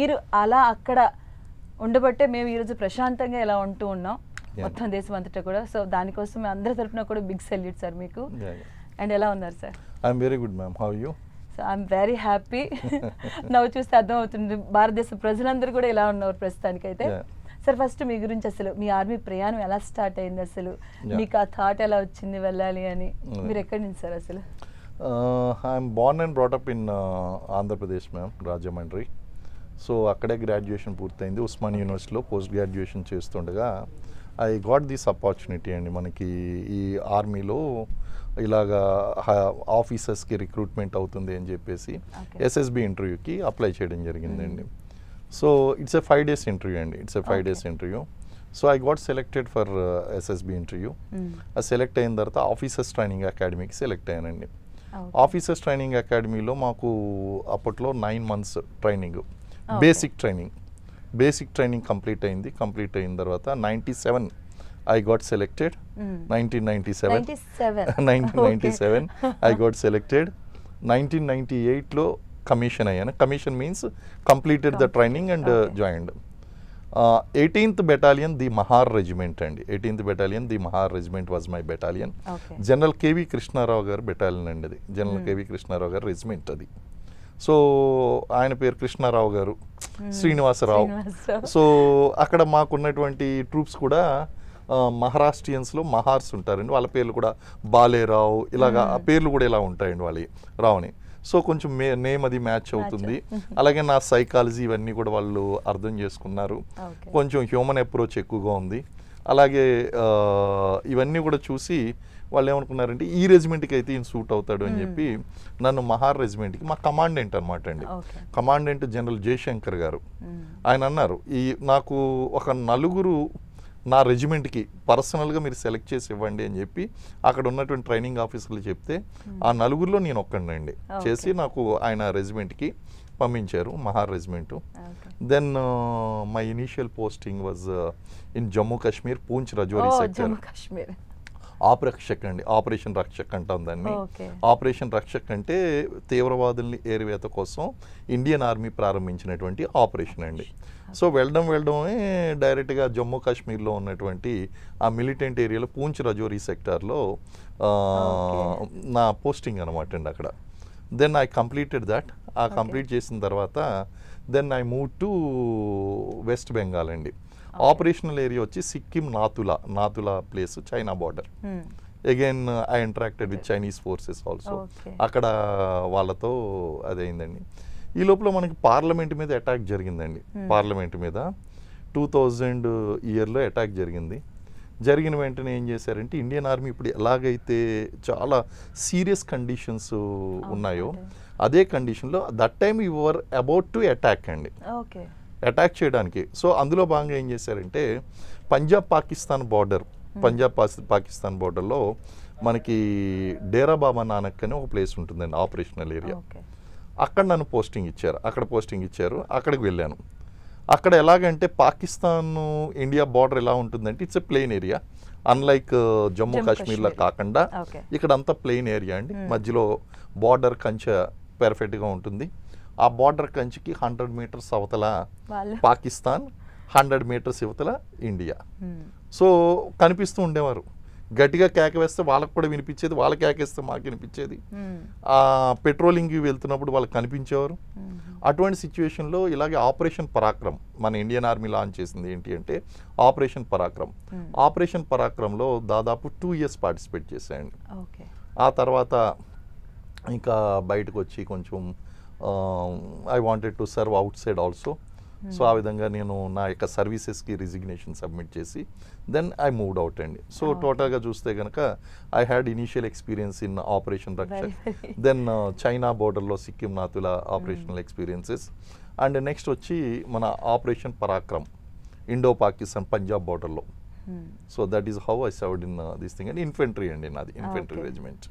మీరు అలా అక్కడ ఉండబట్టే మేము ఈరోజు ప్రశాంతంగా ఇలా ఉంటూ ఉన్నాం మొత్తం దేశం అంతటా కూడా. సో దానికోసం అందరి తరపున కూడా బిగ్ సెల్యూట్ సార్ మీకు. అండ్ ఎలా ఉన్నారు sir? I'm very good ma'am, how you? So I'm very happy. నవ్వు చూస్తే అర్థమవుతుంది భారతదేశ ప్రజలందరూ కూడా ఇలా ఉన్నారు ప్రస్తుతానికైతే. సార్ ఫస్ట్ మీ గురించి అసలు మీ ఆర్మీ ప్రయాణం ఎలా స్టార్ట్ అయింది, అసలు మీకు ఆ థాట్ ఎలా వచ్చింది వెళ్ళాలి అని? మీరు ఎక్కడి నుంచి సార్ అసలు? I'm Born and brought up in Andhra Pradesh ma'am, Rajahmundry. So అక్కడే గ్రాడ్యుయేషన్ పూర్తయింది. ఉస్మాన్ యూనివర్సిటీలో పోస్ట్ గ్రాడ్యుయేషన్ చేస్తుండగా ఐ గాట్ దిస్ ఆపర్చునిటీ అండి. మనకి ఈ ఆర్మీలో ఇలాగా ఆఫీసర్స్కి రిక్రూట్మెంట్ అవుతుంది అని చెప్పేసి ఎస్ఎస్బి ఇంటర్వ్యూకి అప్లై చేయడం జరిగిందండి. So it's a 5 days interview అండి. It's a 5 days interview. So I got selected for SSB interview. అది సెలెక్ట్ అయిన తర్వాత ఆఫీసర్స్ ట్రైనింగ్ అకాడమీకి సెలెక్ట్ అయ్యానండి. ఆఫీసర్స్ ట్రైనింగ్ అకాడమీలో మాకు అప్పట్లో 9 months training, basic training complete అయింది. కంప్లీట్ అయిన తర్వాత 97 I got selected. 1997 I got selected. 1998లో కమిషన్ అయ్యాను. Commission means completed the training and joined 18th Battalion the Mahar regiment అండి. 18th Battalion the Mahar regiment was my battalion. General KV Krishna Rao గారు battalion అండి అది. General KV Krishna Rao గారు రెజిమెంట్ అది. సో ఆయన పేరు కృష్ణారావు గారు, శ్రీనివాసరావు. సో అక్కడ మాకున్నటువంటి ట్రూప్స్ కూడా మహారాష్ట్రియన్స్లో మహార్స్ ఉంటారండి. వాళ్ళ పేర్లు కూడా బాలేరావు, ఇలాగా ఆ పేర్లు కూడా ఇలా ఉంటాయండి వాళ్ళవి, రావుని. సో కొంచెం నేమ్ అది మ్యాచ్ అవుతుంది. అలాగే నా సైకాలజీ ఇవన్నీ కూడా వాళ్ళు అర్థం చేసుకున్నారు. కొంచెం హ్యూమన్ అప్రోచ్ ఎక్కువగా ఉంది. అలాగే ఇవన్నీ కూడా చూసి వాళ్ళు ఏమనుకున్నారంటే ఈ రెజిమెంట్కి అయితే ఈయన సూట్ అవుతాడు అని చెప్పి నన్ను మహార్ రెజిమెంట్కి, మా కమాండెంట్ అనమాట అండి, కమాండెంట్ జనరల్ జయశంకర్ గారు, ఆయన అన్నారు నాకు ఒక 4 నా రెజిమెంట్కి పర్సనల్గా మీరు సెలెక్ట్ చేసి ఇవ్వండి అని చెప్పి అక్కడ ఉన్నటువంటి ట్రైనింగ్ ఆఫీసర్లు చెప్తే ఆ 4లో నేను ఒక్కడినండి చేసి నాకు ఆయన రెజిమెంట్కి పంపించారు, Mahar regiment. Then my initial posting was in Jammu Kashmir, Poonch Rajouri sector. ఆపరక్షక్ అండి, ఆపరేషన్ రక్షక్ అంటాం దాన్ని. ఆపరేషన్ రక్షక్ అంటే తీవ్రవాదుల్ని ఏరివేత కోసం ఇండియన్ ఆర్మీ ప్రారంభించినటువంటి ఆపరేషన్ అండి. సో వెళ్ళడమే డైరెక్ట్గా జమ్మూ కాశ్మీర్లో ఉన్నటువంటి ఆ మిలిటెంట్ ఏరియాలో పూంచ్ రజౌరీ సెక్టార్లో నా పోస్టింగ్ అనమాట అండి అక్కడ. Then I completed that. ఆ కంప్లీట్ చేసిన తర్వాత then I move to West Bengal అండి. ఆపరేషనల్ ఏరియా వచ్చి Sikkim Nathu La place, China border. Again I interacted with Chinese forces also. అక్కడ వాళ్ళతో అదైందండి. ఈ లోపల మనకి పార్లమెంట్ మీద అటాక్ జరిగిందండి. పార్లమెంట్ మీద 2000 ఇయర్లో అటాక్ జరిగింది. జరిగిన వెంటనే ఏం చేశారంటే ఇండియన్ ఆర్మీ ఇప్పుడు ఎలాగైతే చాలా సీరియస్ కండిషన్స్ ఉన్నాయో అదే కండిషన్లో that time you were about to attack అండి, అటాక్ చేయడానికి. సో అందులో భాగంగా ఏం చేశారంటే పంజాబ్ పాకిస్తాన్ బార్డర్లో మనకి డేరా బాబా నానక్ అని ఒక ప్లేస్ ఉంటుందండి, ఆపరేషనల్ ఏరియా. అక్కడ నన్ను పోస్టింగ్ ఇచ్చారు. అక్కడికి వెళ్ళాను. అక్కడ ఎలాగంటే పాకిస్తాన్ ఇండియా బార్డర్ ఎలా ఉంటుందంటే it's a plain area, unlike Jammu కాశ్మీర్లో కాకుండా ఇక్కడ అంతా ప్లెయిన్ ఏరియా అండి. మధ్యలో బార్డర్ కంచె పెర్ఫెక్ట్గా ఉంటుంది. ఆ బార్డర్ కంచికి 100 meters అవతల పాకిస్తాన్, 100 meters ఇవతల ఇండియా. సో కనిపిస్తూ ఉండేవారు. గట్టిగా కేక వేస్తే వాళ్ళకు కూడా వినిపించేది, వాళ్ళ కేకేస్తే మాకు వినిపించేది. ఆ పెట్రోలింగ్కి వెళ్తున్నప్పుడు వాళ్ళకి కనిపించేవారు. అటువంటి సిచ్యువేషన్లో ఇలాగే ఆపరేషన్ పరాక్రమ్ మన ఇండియన్ ఆర్మీ లాంచ్ చేసింది ఏంటి అంటే ఆపరేషన్ పరాక్రమ్లో దాదాపు 2 years పార్టిసిపేట్ చేశాయండి. ఆ తర్వాత ఇంకా బయటకు వచ్చి కొంచెం I wanted to serve outside also. So ఆ విధంగా నేను నా యొక్క సర్వీసెస్కి రిజిగ్నేషన్ సబ్మిట్ చేసి దెన్ ఐ మూవ్డ్ అవుట్ అండి. సో టోటల్గా చూస్తే కనుక I had initial experience in operation Rakshak, then China బోర్డర్లో Sikkim Nathula operational experiences, and next వచ్చి మన ఆపరేషన్ పరాక్రమ్ ఇండో పాకిస్తాన్ పంజాబ్ బోర్డర్లో. So that is how I served in this thing and infantry అండి, నాది ఇన్ఫెంట్రీ రెజిమెంట్.